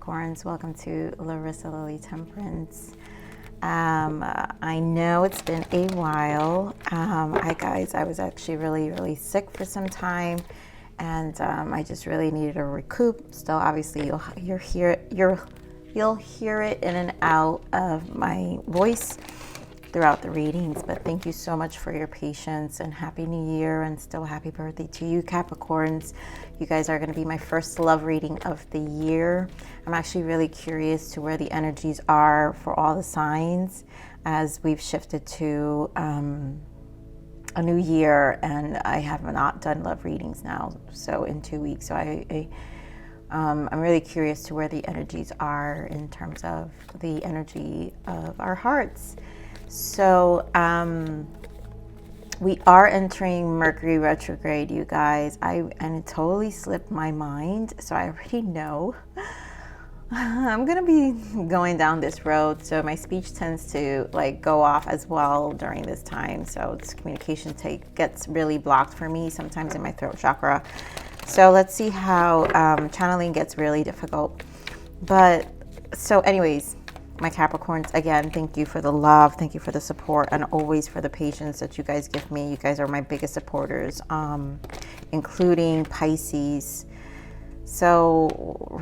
Capricorns, welcome to Larissa Lily Temperance. I know it's been a while. I was actually really sick for some time, and I just really needed to recoup. Still, obviously, you'll hear it in and out of my voice throughout the readings, but thank you so much for your patience, and happy new year, and still happy birthday to you, Capricorns. You guys are going to be my first love reading of the year. I'm actually really curious to where the energies are for all the signs as we've shifted to a new year, and I have not done love readings now, so in 2 weeks. So I'm really curious to where the energies are in terms of the energy of our hearts. So we are entering Mercury retrograde, you guys. And it totally slipped my mind, so I already know I'm gonna be going down this road. So my speech tends to go off as well during this time. So this communication gets really blocked for me sometimes in my throat chakra. So let's see how channeling gets really difficult. But so anyways, my Capricorns, again, thank you for the love, thank you for the support, and always for the patience that you guys give me. You guys are my biggest supporters, including Pisces. So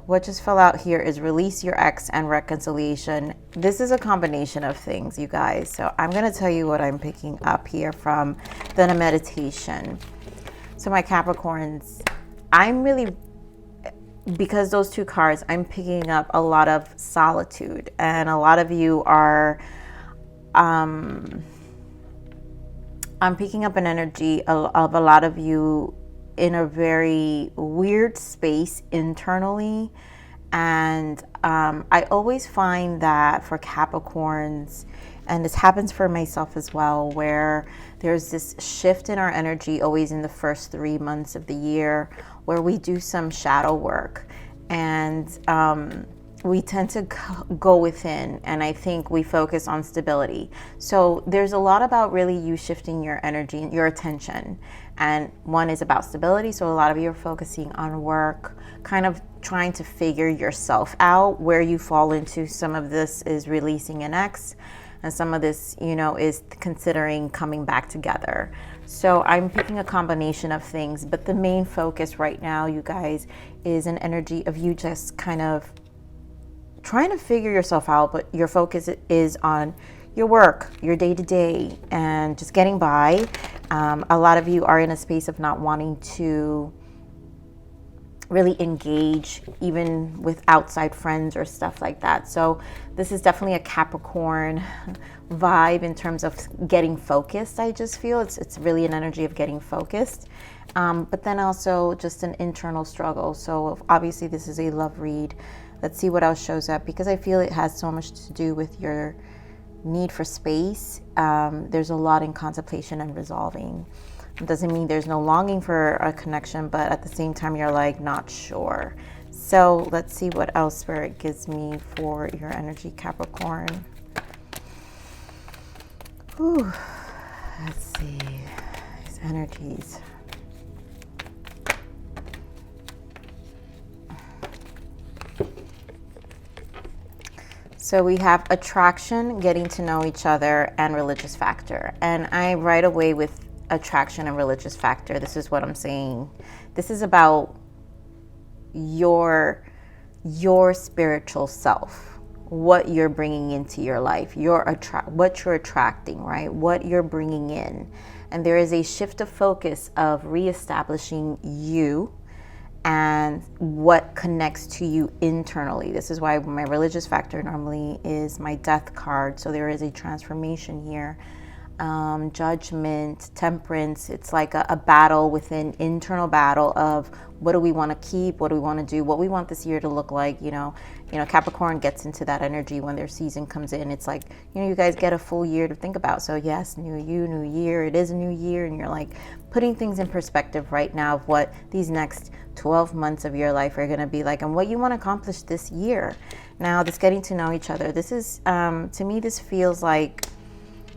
what just fell out here is release your ex and reconciliation. This is a combination of things, you guys. So I'm going to tell you what I'm picking up here from the meditation. So my Capricorns, because those two cards, I'm picking up a lot of solitude, and a lot of you are, I'm picking up an energy of a lot of you in a very weird space internally. And I always find that for Capricorns, and this happens for myself as well, where there's this shift in our energy always in the first 3 months of the year, where we do some shadow work, and we tend to go within, and I think we focus on stability. So there's a lot about really you shifting your energy, your attention, and one is about stability. So a lot of you are focusing on work, kind of trying to figure yourself out. Where you fall into some of this is releasing an ex, and some of this, is considering coming back together. So I'm picking a combination of things, but the main focus right now, you guys, is an energy of you just kind of trying to figure yourself out, but your focus is on your work, your day-to-day, and just getting by. A lot of you are in a space of not wanting to really engage even with outside friends or stuff like that. So this is definitely a Capricorn vibe in terms of getting focused. I just feel it's really an energy of getting focused, but then also just an internal struggle. So obviously this is a love read. Let's see what else shows up, because I feel it has so much to do with your need for space. There's a lot in contemplation and resolving. It doesn't mean there's no longing for a connection, but at the same time, you're not sure. So let's see what else Spirit gives me for your energy, Capricorn. Ooh, let's see these energies. So we have attraction, getting to know each other, and religious factor. And I right away with attraction and religious factor, this is what I'm saying. This is about your spiritual self, what you're bringing into your life, what you're attracting, right? What you're bringing in. And there is a shift of focus of reestablishing you and what connects to you internally. This is why my religious factor normally is my death card. So there is a transformation here. Judgment, temperance. It's like a battle within, internal battle of what do we want to keep, what do we want to do, what we want this year to look like. Capricorn gets into that energy when their season comes in. It's like, you guys get a full year to think about. So yes, new year, it is a new year, and you're putting things in perspective right now of what these next 12 months of your life are going to be like, and what you want to accomplish this year. Now, this getting to know each other, this is, to me, this feels like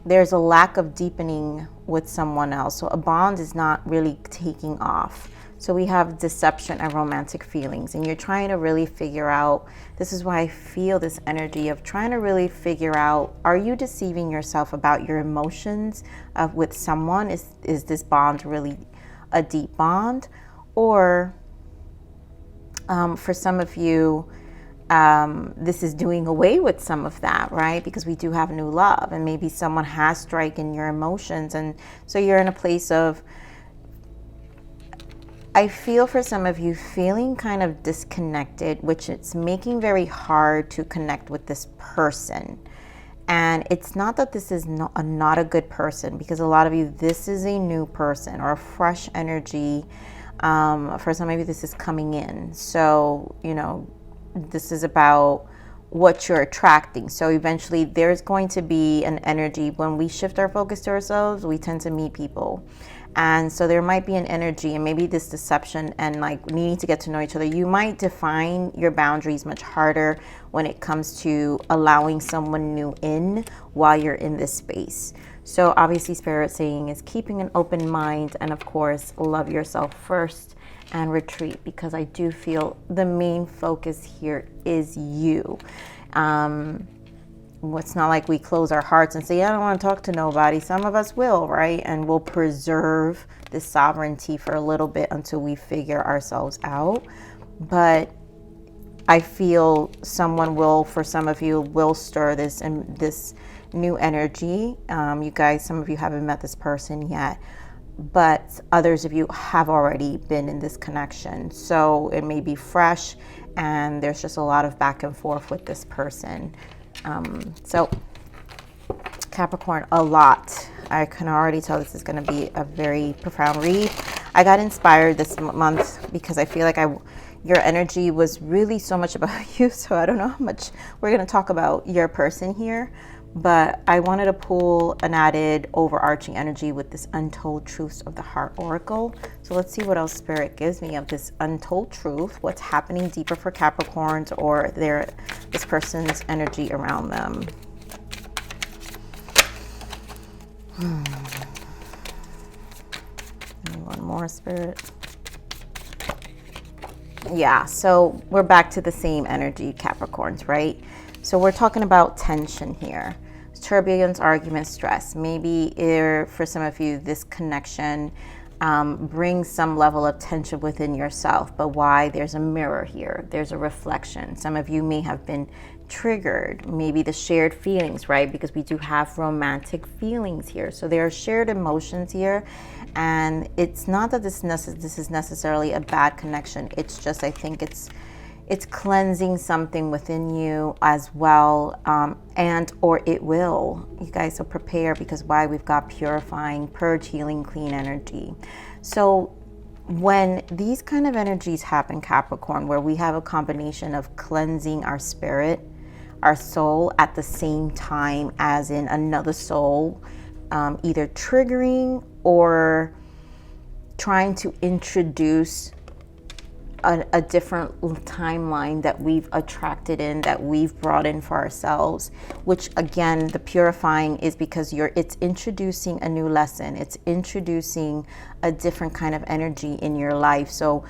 there's a lack of deepening with someone else. So a bond is not really taking off. So we have deception and romantic feelings, and you're trying to really figure out, this is why I feel this energy of trying to really figure out, are you deceiving yourself about your emotions with someone? Is this bond really a deep bond? Or for some of you, this is doing away with some of that, right? Because we do have new love, and maybe someone has striken your emotions, and so you're in a place of, I feel for some of you feeling kind of disconnected, which it's making very hard to connect with this person. And it's not that this is not a good person, because a lot of you, this is a new person or a fresh energy. For some of you, this is coming in. So, you know, this is about what you're attracting. So eventually there's going to be an energy. When we shift our focus to ourselves, we tend to meet people. And so there might be an energy, and maybe this deception and like needing to get to know each other. You might define your boundaries much harder when it comes to allowing someone new in while you're in this space. So obviously Spirit saying is keeping an open mind, and of course, love yourself first and retreat, because I do feel the main focus here is you. It's not like we close our hearts and say, I don't want to talk to nobody. Some of us will, right? And we'll preserve this sovereignty for a little bit until we figure ourselves out. But I feel someone will, for some of you, will stir this and this new energy. You guys, some of you haven't met this person yet, but others of you have already been in this connection. So it may be fresh, and there's just a lot of back and forth with this person. So Capricorn, a lot. I can already tell this is going to be a very profound read. I got inspired this month because I feel like your energy was really so much about you. So I don't know how much we're going to talk about your person here, but I wanted to pull an added overarching energy with this Untold Truths of the Heart Oracle. So let's see what else Spirit gives me of this untold truth, what's happening deeper for Capricorns or this person's energy around them. One more, Spirit. Yeah, so we're back to the same energy, Capricorns, right? So we're talking about tension here. Turbulence, argument, stress. Maybe for some of you, this connection brings some level of tension within yourself. But why? There's a mirror here. There's a reflection. Some of you may have been triggered. Maybe the shared feelings, right? Because we do have romantic feelings here. So there are shared emotions here. And it's not that this is necessarily a bad connection. It's just, I think it's cleansing something within you as well, and or it will. You guys, so prepare, because why? We've got purifying, purge, healing, clean energy. So when these kind of energies happen, Capricorn, where we have a combination of cleansing our spirit, our soul, at the same time as in another soul, either triggering or trying to introduce a different timeline that we've attracted in, that we've brought in for ourselves, which again, the purifying is because it's introducing a new lesson. It's introducing a different kind of energy in your life. So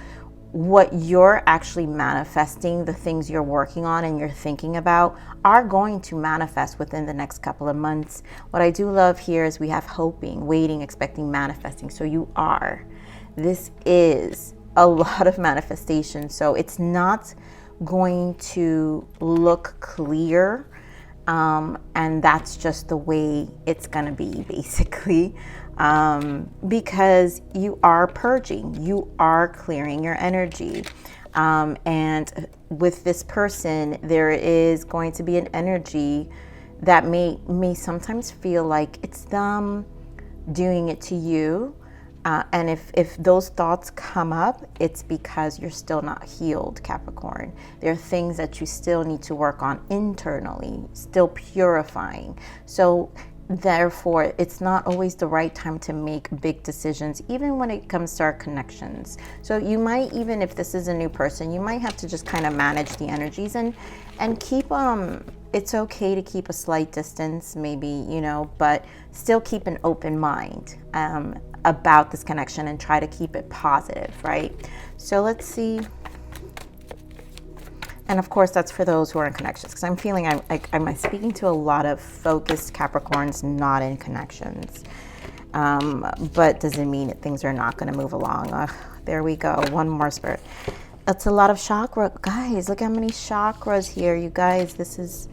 what you're actually manifesting, the things you're working on and you're thinking about, are going to manifest within the next couple of months. What I do love here is we have hoping, waiting, expecting, manifesting. So you are. This is a lot of manifestation. So it's not going to look clear. And that's just the way it's going to be, basically. Because you are purging, you are clearing your energy. And with this person, there is going to be an energy that may sometimes feel like it's them doing it to you. And if those thoughts come up, it's because you're still not healed, Capricorn. There are things that you still need to work on internally, still purifying. So therefore, it's not always the right time to make big decisions, even when it comes to our connections. So you might, even if this is a new person, you might have to just kind of manage the energies and keep it's okay to keep a slight distance, maybe, you know, but still keep an open mind about this connection and try to keep it positive, right? So let's see. And of course, that's for those who are in connections, because I'm feeling I'm speaking to a lot of focused Capricorns not in connections. But doesn't mean that things are not going to move along. There we go. One more, Spirit. It's a lot of chakra. Guys, look how many chakras here. You guys, this is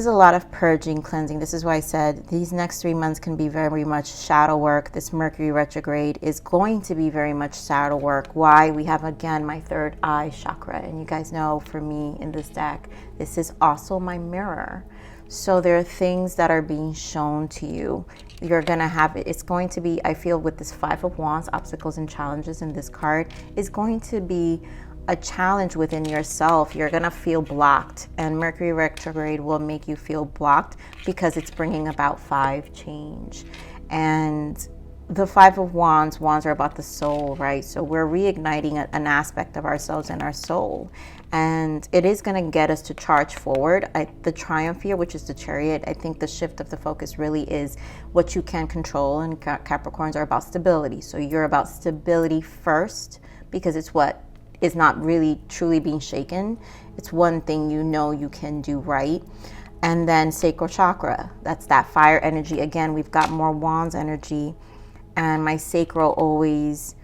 a lot of purging, cleansing. This is why I said these next 3 months can be very much shadow work. This Mercury retrograde is going to be very much shadow work. Why? We have, again, my third eye chakra. And you guys know, for me in this deck, this is also my mirror. So there are things that are being shown to you. You're going to have it. It's going to be, I feel with this Five of Wands, obstacles and challenges in this card, is going to be a challenge within yourself. You're going to feel blocked, and Mercury retrograde will make you feel blocked because it's bringing about 5 change. And the Five of Wands are about the soul, right? So we're reigniting an aspect of ourselves and our soul. And it is going to get us to charge forward. The Triumph here, which is the Chariot, I think the shift of the focus really is what you can control. And Capricorns are about stability. So you're about stability first, because it's what is not really truly being shaken. It's one thing you know you can do right. And then Sacral Chakra, that's that fire energy. Again, we've got more Wands energy. And my sacral always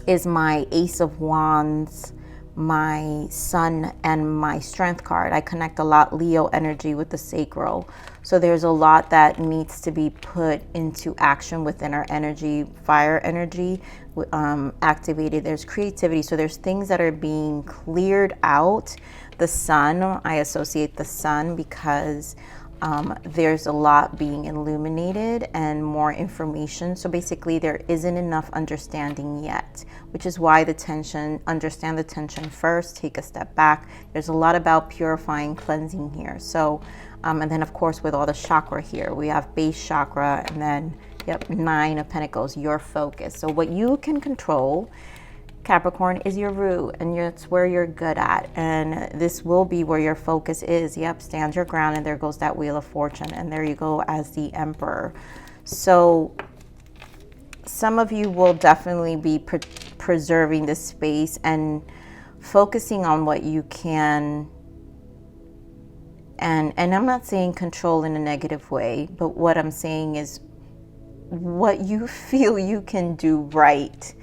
is my Ace of Wands, my Sun, and my Strength card. I connect a lot Leo energy with the sacral. So there's a lot that needs to be put into action within our energy. Fire energy activated. There's creativity. So there's things that are being cleared out. The Sun, I associate the Sun because there's a lot being illuminated and more information. So basically there isn't enough understanding yet, which is why the tension, understand the tension first, take a step back. There's a lot about purifying, cleansing here. So, and then of course with all the chakra here, we have base chakra and then, yep, 9 of Pentacles, your focus. So what you can control, Capricorn, is your root, and it's where you're good at, and this will be where your focus is. Yep, stand your ground, and there goes that Wheel of Fortune, and there you go as the Emperor. So some of you will definitely be preserving this space and focusing on what you can, and I'm not saying control in a negative way, but what I'm saying is what you feel you can do right,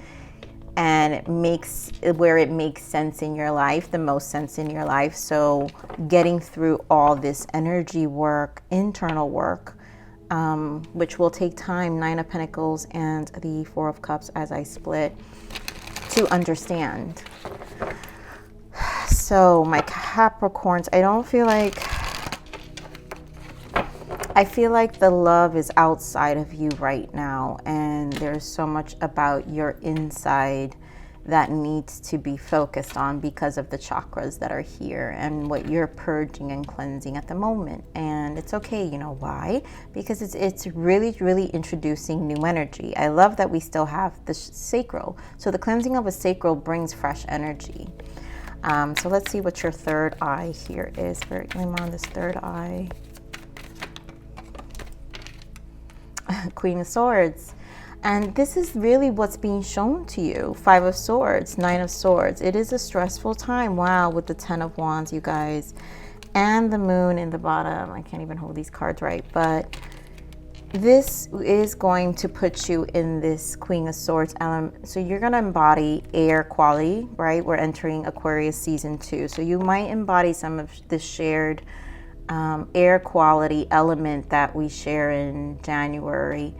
and it makes where it makes sense in your life, the most sense in your life. So getting through all this energy work, internal work, which will take time, 9 of Pentacles and the 4 of Cups as I split, to understand. So my Capricorns, I feel like the love is outside of you right now, and there's so much about your inside that needs to be focused on because of the chakras that are here and what you're purging and cleansing at the moment. And it's okay, you know why? Because it's really introducing new energy. I love that we still have the sacral. So the cleansing of a sacral brings fresh energy. So let's see what your third eye here is. Spirit, I'm on this third eye. Queen of Swords, and this is really what's being shown to you. 5 of Swords, 9 of Swords. It is a stressful time. Wow, with the 10 of Wands, you guys, and the Moon in the bottom. I can't even hold these cards right, but this is going to put you in this Queen of Swords element. So you're going to embody air quality, right? We're entering Aquarius season 2, so you might embody some of the shared air quality element that we share in January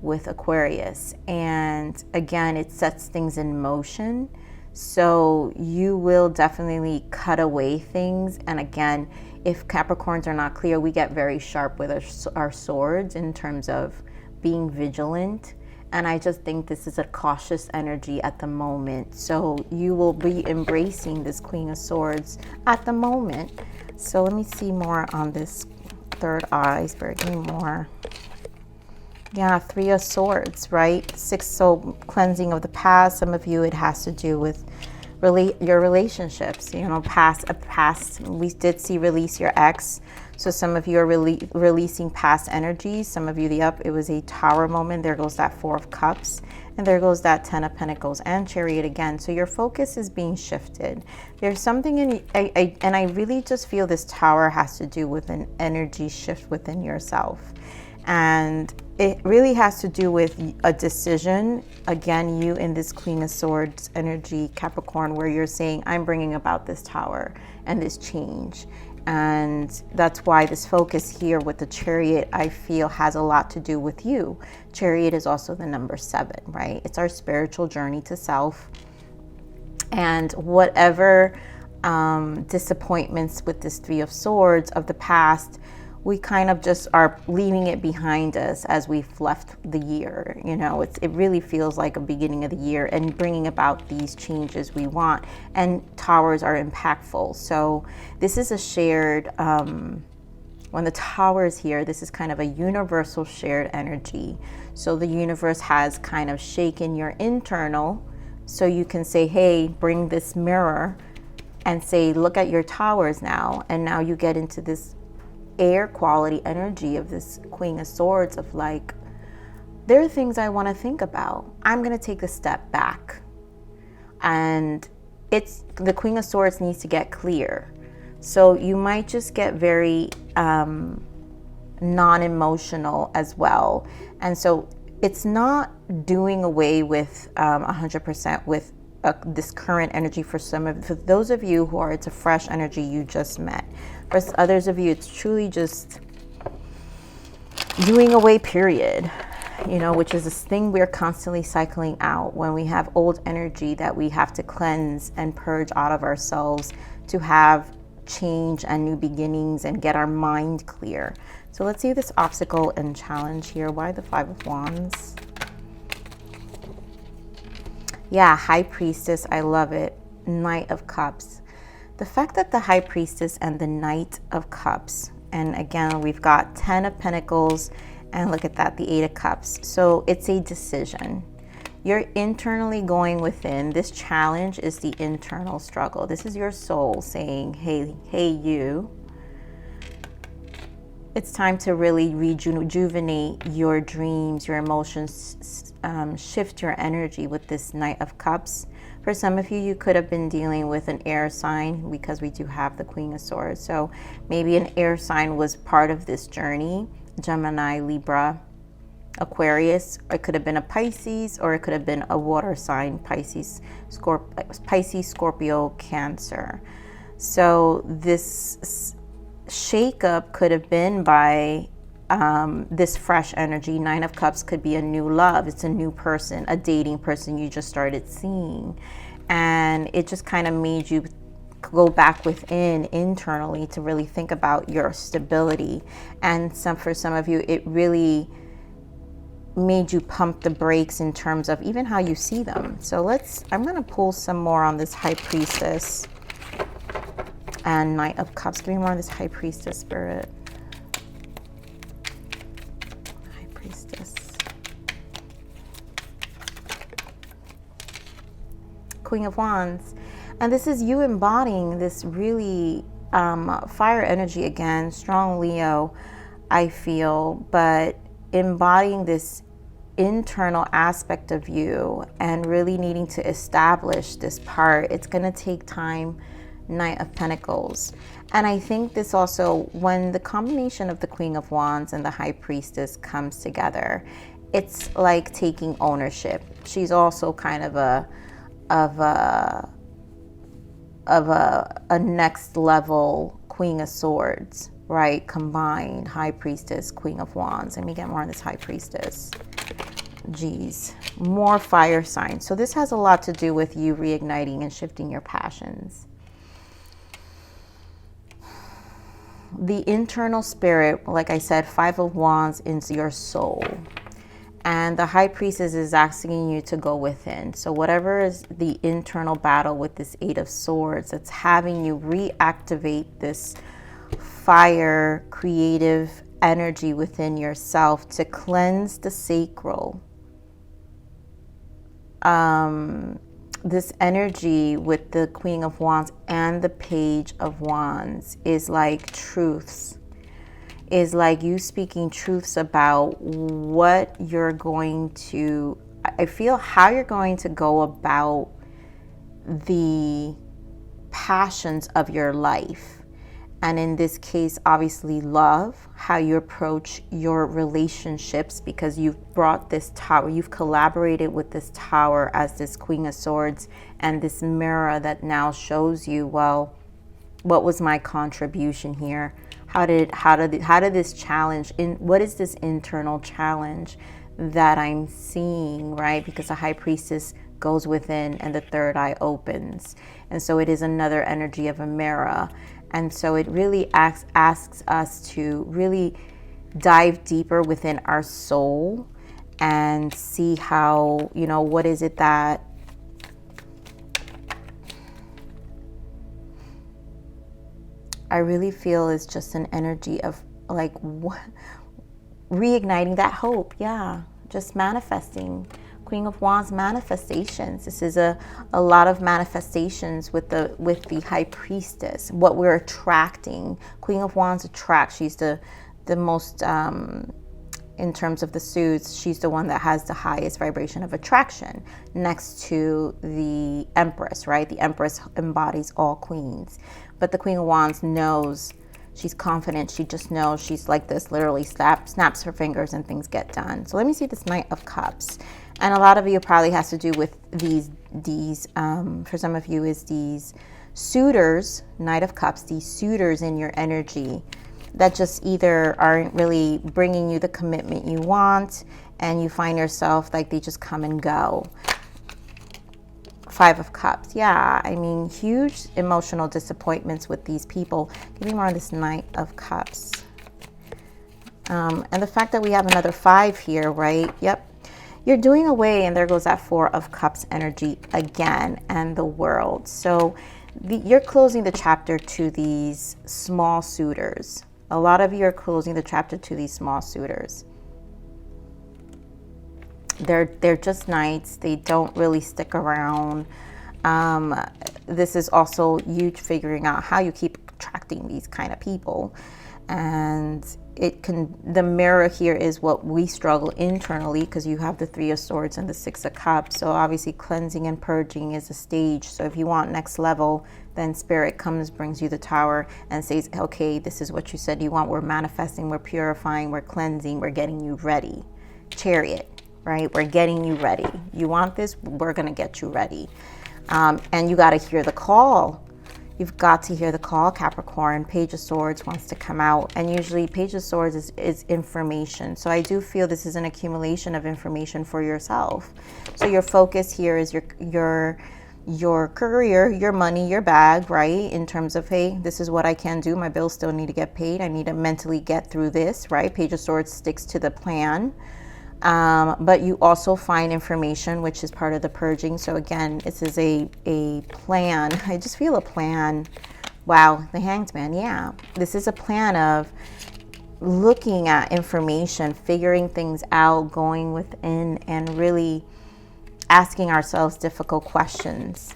with Aquarius. And again, it sets things in motion. So you will definitely cut away things. And again, if Capricorns are not clear, we get very sharp with our swords in terms of being vigilant. And I just think this is a cautious energy at the moment. So you will be embracing this Queen of Swords at the moment. So let me see more on this third eye. Spirit, give me more. Yeah, 3 of Swords, right? 6, so cleansing of the past. Some of you, it has to do with your relationships, you know, past. We did see release your ex. So some of you are releasing past energies. Some of you, it was a Tower moment. There goes that Four of Cups. And there goes that Ten of Pentacles and Chariot again. So your focus is being shifted. There's something and I really just feel this Tower has to do with an energy shift within yourself. And it really has to do with a decision. Again, you in this Queen of Swords energy, Capricorn, where you're saying, I'm bringing about this Tower and this change. And that's why this focus here with the Chariot, I feel, has a lot to do with you. Chariot is also the number 7, right? It's our spiritual journey to self. And whatever disappointments with this Three of Swords of the past, we kind of just are leaving it behind us as we've left the year. You know, it really feels like a beginning of the year and bringing about these changes we want. And Towers are impactful. So this is a shared, when the Tower is here, this is kind of a universal shared energy. So the universe has kind of shaken your internal. So you can say, hey, bring this mirror and say, look at your Towers now. And now you get into this air quality energy of this Queen of Swords of like, there are things I want to think about. I'm going to take a step back. And the Queen of Swords needs to get clear. So you might just get very non-emotional as well. And so it's not doing away with 100% with this current energy for those of you who it's a fresh energy you just met. For others of you, it's truly just doing away, period. You know, which is this thing we're constantly cycling out when we have old energy that we have to cleanse and purge out of ourselves to have change and new beginnings and get our mind clear. So let's see this obstacle and challenge here. Why the Five of Wands? Yeah, High Priestess, I love it. Knight of Cups. The fact that the High Priestess and the Knight of Cups, and again, we've got 10 of Pentacles, and look at that, the 8 of Cups. So it's a decision. You're internally going within. This challenge is the internal struggle. This is your soul saying, hey, you. It's time to really rejuvenate your dreams, your emotions, shift your energy with this Knight of Cups. For some of you, you could have been dealing with an air sign because we do have the Queen of Swords. So maybe an air sign was part of this journey. Gemini, Libra, Aquarius. It could have been a Pisces, or it could have been a water sign, Pisces, Scorpio, Cancer. So this shakeup could have been by this fresh energy. Nine of Cups could be a new love. It's a new person, a dating person you just started seeing. And it just kind of made you go back within internally to really think about your stability. And for some of you, it really made you pump the brakes in terms of even how you see them. So I'm going to pull some more on this High Priestess and Knight of Cups. Give me more on this High Priestess, Spirit. High Priestess. Queen of Wands. And this is you embodying this really fire energy again, strong Leo, I feel, but embodying this internal aspect of you and really needing to establish this part. It's going to take time. Knight of Pentacles. And I think this also, when the combination of the Queen of Wands and the High Priestess comes together, it's like taking ownership. She's also kind of a next level Queen of Swords, right? Combined High Priestess, Queen of Wands. Let me get more on this High Priestess. Geez, more fire signs. So this has a lot to do with you reigniting and shifting your passions. The internal spirit, like I said, Five of Wands into your soul. And the High Priestess is asking you to go within. So whatever is the internal battle with this Eight of Swords, it's having you reactivate this fire, creative energy within yourself to cleanse the sacral. this energy with the Queen of Wands and the Page of Wands is like truths. Is like you speaking truths about what you're going to, I feel how you're going to go about the passions of your life. And in this case, obviously love, how you approach your relationships, because you've brought this tower, you've collaborated with this tower as this Queen of Swords and this mirror that now shows you, well, what was my contribution here? How did this challenge, what is this internal challenge that I'm seeing, right? Because the High Priestess goes within and the third eye opens. And so it is another energy of a mirror. And so it really asks us to really dive deeper within our soul and see how, you know, what is it that I really feel is just an energy of like reigniting that hope. Yeah, just manifesting. Queen of Wands, manifestations. This is a lot of manifestations with the High Priestess. What we're attracting. Queen of Wands attracts. She's the most in terms of the suits, she's the one that has the highest vibration of attraction, next to the Empress, right? The Empress embodies all queens. But the Queen of Wands knows, she's confident, she just knows, she's like this, literally snaps her fingers and things get done. So let me see this Knight of Cups. And a lot of you probably has to do with these for some of you is these suitors, Knight of Cups, these suitors in your energy that just either aren't really bringing you the commitment you want, and you find yourself like they just come and go. Five of Cups. Yeah, I mean, huge emotional disappointments with these people. Give me more on this Knight of Cups. And the fact that we have another 5 here, right? Yep. You're doing away, and there goes that 4 of Cups energy again, and the World. So you're closing the chapter to these small suitors. A lot of you are closing the chapter to these small suitors. They're just knights. They don't really stick around. This is also you figuring out how you keep attracting these kind of people. And the mirror here is what we struggle internally, because you have the 3 of Swords and the 6 of Cups. So obviously cleansing and purging is a stage. So if you want next level, then Spirit comes, brings you the Tower and says, okay, this is what you said you want. We're manifesting, we're purifying, we're cleansing, we're getting you ready. Chariot, right? We're getting you ready. You want this? We're going to get you ready. And you got to hear the call. You've got to hear the call, Capricorn. Page of Swords wants to come out. And usually Page of Swords is information. So I do feel this is an accumulation of information for yourself. So your focus here is your career, your money, your bag, right? In terms of, hey, this is what I can do. My bills still need to get paid. I need to mentally get through this, right? Page of Swords sticks to the plan. But you also find information, which is part of the purging. So again, this is a plan. I just feel a plan. Wow, the Hanged Man. Yeah, this is a plan of looking at information, figuring things out, going within and really asking ourselves difficult questions.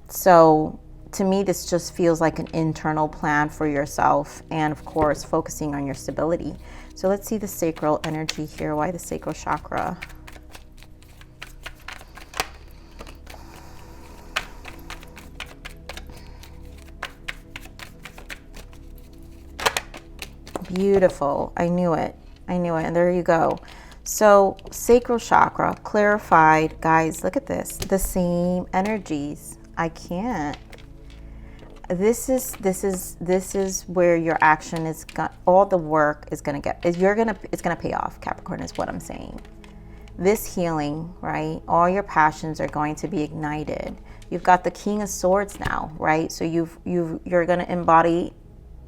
So to me, this just feels like an internal plan for yourself, and of course, focusing on your stability. So let's see the sacral energy here. Why the sacral chakra? Beautiful. I knew it. I knew it. And there you go. So sacral chakra, clarified. Guys, look at this. The same energies. I can't. This is where your action is, all the work is going to get, it's going to pay off, Capricorn, is what I'm saying. This healing, right? All your passions are going to be ignited. You've got the King of Swords now, right? So you're going to embody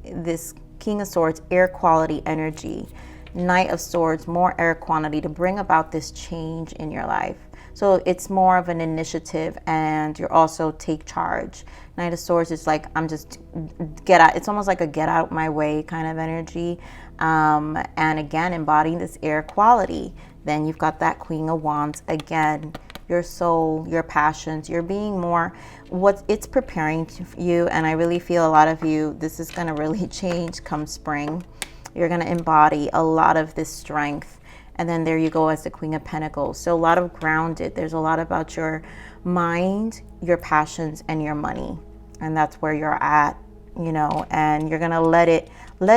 this King of Swords, air quality energy. Knight of Swords, more air quantity to bring about this change in your life. So it's more of an initiative, and you're also take charge. Knight of Swords is like, I'm just get out. It's almost like a get out my way kind of energy. And again, embodying this air quality. Then you've got that Queen of Wands again. your soul, your passions. You're being more, what it's preparing you. And I really feel a lot of you, this is going to really change come spring. You're going to embody a lot of this strength. And then there you go as the Queen of Pentacles. So a lot of grounded. There's a lot about your mind, your passions, and your money. And that's where you're at, you know, and you're going to let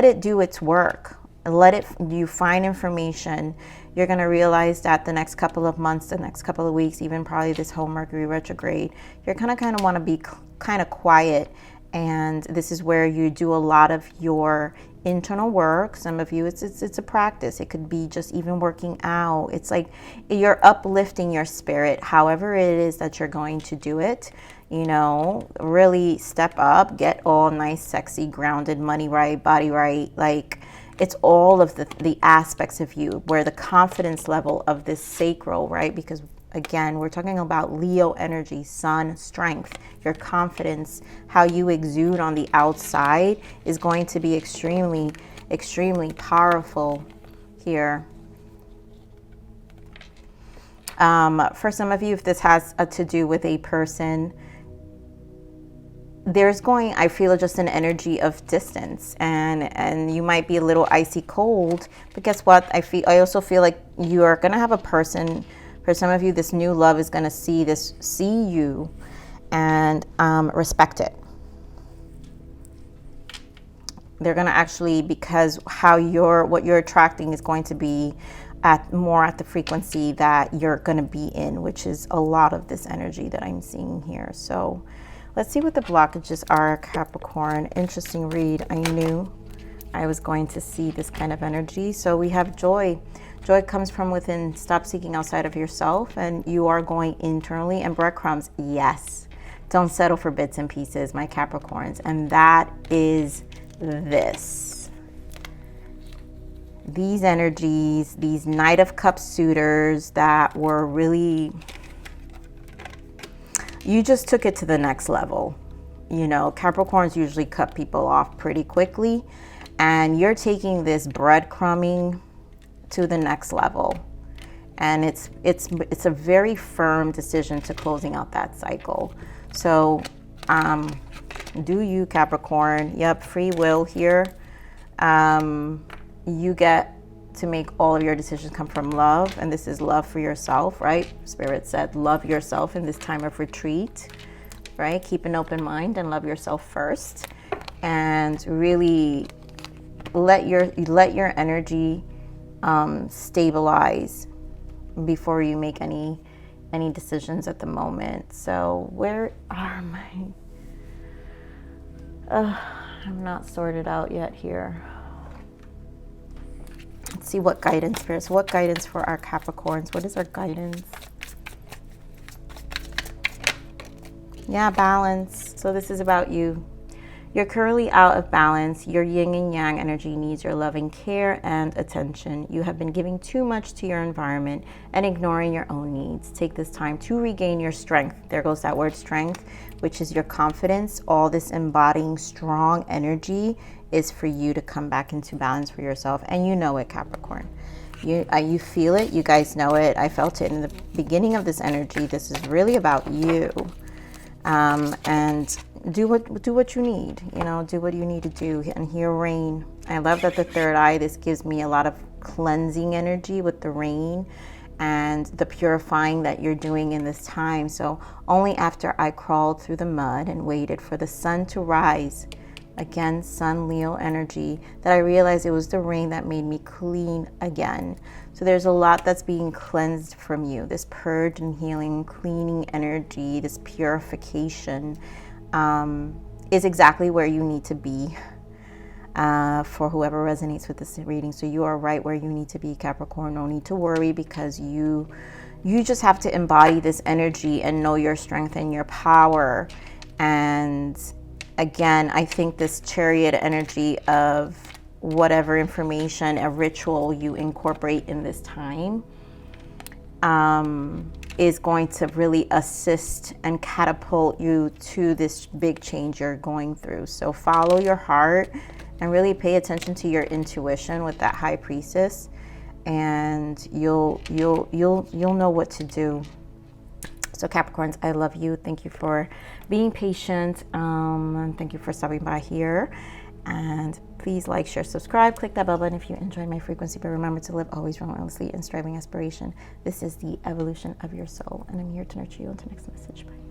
it do its work. You find information. You're going to realize that the next couple of months, the next couple of weeks, even probably this whole Mercury retrograde, you're going to kind of want to be kind of quiet. And this is where you do a lot of your internal work. Some of you, it's a practice. It could be just even working out. It's like you're uplifting your spirit, however it is that you're going to do it. You know, really step up, get all nice, sexy, grounded, money right, body right. Like, it's all of the aspects of you where the confidence level of this sacral, right? Because again, we're talking about Leo energy, sun, strength, your confidence, how you exude on the outside is going to be extremely, extremely powerful here. For some of you, if this has to do with a person, there's going, I feel, just an energy of distance, and you might be a little icy cold, but guess what? I also feel like you are going to have a person. For some of you, this new love is going to see you and respect it. They're going to actually, because what you're attracting is going to be more at the frequency that you're going to be in, which is a lot of this energy that I'm seeing here. So let's see what the blockages are, Capricorn. Interesting read. I knew I was going to see this kind of energy. So we have joy. Joy comes from within. Stop seeking outside of yourself, and you are going internally. And breadcrumbs, yes. Don't settle for bits and pieces, my Capricorns. And that is this. These energies, these Knight of Cups suitors that were really, you just took it to the next level. You know, Capricorns usually cut people off pretty quickly, and you're taking this breadcrumbing to the next level. And it's a very firm decision to closing out that cycle. So do you, Capricorn? Yep, free will here. You get to make all of your decisions come from love, and this is love for yourself, right? Spirit said love yourself in this time of retreat, right? Keep an open mind and love yourself first, and really let your energy stabilize before you make any decisions at the moment. So where are my I'm not sorted out yet here. Let's see what guidance, Spirits. What guidance for our Capricorns? What is our guidance? Yeah, balance. So this is about you. You're currently out of balance. Your yin and yang energy needs your loving care and attention. You have been giving too much to your environment and ignoring your own needs. Take this time to regain your strength. There goes that word strength, which is your confidence. All this embodying strong energy is for you to come back into balance for yourself. And you know it, Capricorn. You feel it. You guys know it. I felt it in the beginning of this energy. This is really about you. And do what you need, you know, do what you need to do. And here, rain. I love that the third eye, this gives me a lot of cleansing energy with the rain and the purifying that you're doing in this time. So only after I crawled through the mud and waited for the sun to rise, again, Sun, Leo energy, that I realized it was the rain that made me clean again. So there's a lot that's being cleansed from you. This purge and healing, cleaning energy, this purification is exactly where you need to be for whoever resonates with this reading. So you are right where you need to be, Capricorn. No need to worry, because you just have to embody this energy and know your strength and your power. And again, I think this Chariot energy of whatever information, a ritual you incorporate in this time is going to really assist and catapult you to this big change you're going through. So follow your heart and really pay attention to your intuition with that High Priestess, and you'll know what to do. So Capricorns, I love you. Thank you for being patient. And thank you for stopping by here. And please like, share, subscribe, click that bell button if you enjoyed my frequency. But remember to live always relentlessly in striving aspiration. This is the evolution of your soul. And I'm here to nurture you until next message. Bye.